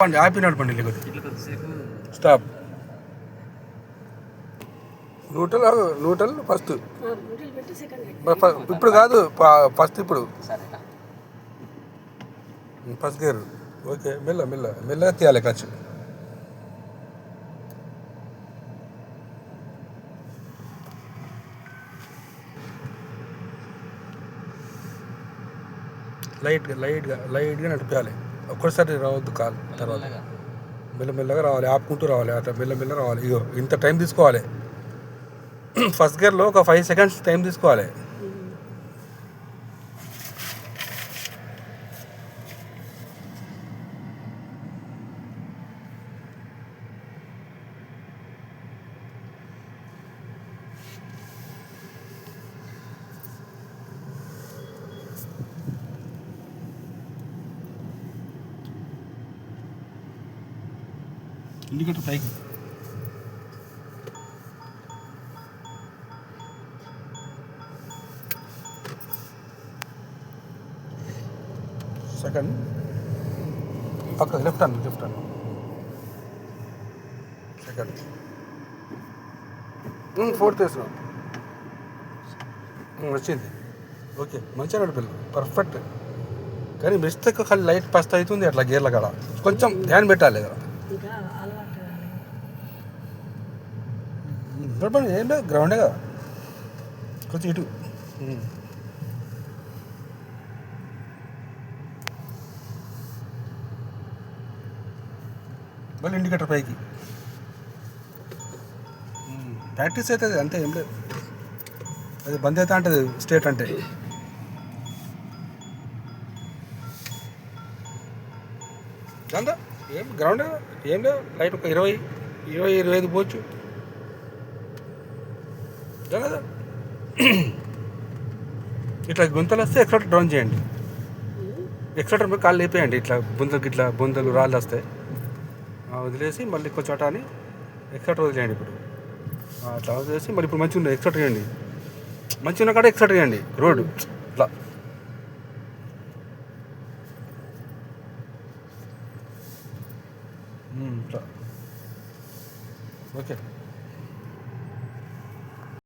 Happy నడపండి లేకపోతే stop. Neutral first. ఇప్పుడు కాదు, ఫస్ట్ ఇప్పుడు ఫస్ట్ గేర్. ఓకే, మెల్లగా తీయాలి ఖర్చు. లైట్గా నడిపించాలి. ఒక్కసారి రావద్దు కాల్. తర్వాత మెల్లగా రావాలి, ఆపుకుంటూ రావాలి. అట్లా మెల్లగా రావాలి. ఇగో ఇంత టైం తీసుకోవాలి. ఫస్ట్ గేర్లో ఒక 5 seconds టైం తీసుకోవాలి. ఇండికేటర్ పైకి. సెకండ్ పక్క లెఫ్ట్ హ్యాండ్ సెకండ్. ఫోర్త్ వేస్తున్నాం. వచ్చింది. ఓకే, మంచిగా నడిపిల్లు, పర్ఫెక్ట్. కానీ మిస్టేక్ ఖాళీ లైట్ పస్ట్ అవుతుంది అట్లా గేర్ల కాడ. కొంచెం ధ్యాన్ పెట్టాలి కదా. ఏం లేదు, గ్రౌండే కదా. కొంచెం ఇటు. మళ్ళీ ఇండికేటర్ పైకి. ప్రాక్టీస్ అవుతుంది అంతే, ఏం లేదు. అది బంద్ అవుతా ఉంటుంది స్టేట్ అంటే. దాంతో ఏం గ్రౌండ్ ఏం లేదు. లైట్ ఒక 20-25 పోవచ్చు కదా. ఇట్లా గుంతలు వస్తే ఎక్సలేటర్ డౌన్ చేయండి. ఎక్సలేటర్ మీద కాళ్ళు లేపేయండి. ఇట్లా బొందలు రాళ్ళు వస్తాయి, వదిలేసి మళ్ళీ కొంచెం అట అని ఎక్సలేటర్ వదిలేయండి. ఇప్పుడు అట్లా వదిలేసి మళ్ళీ ఇప్పుడు మంచిగా ఉంది ఎక్సలేటర్ చేయండి. మంచిగా ఉన్న కాడ ఎక్సలేటర్ చేయండి. రోడ్ ఇట్లా ఇట్లా. ఓకే.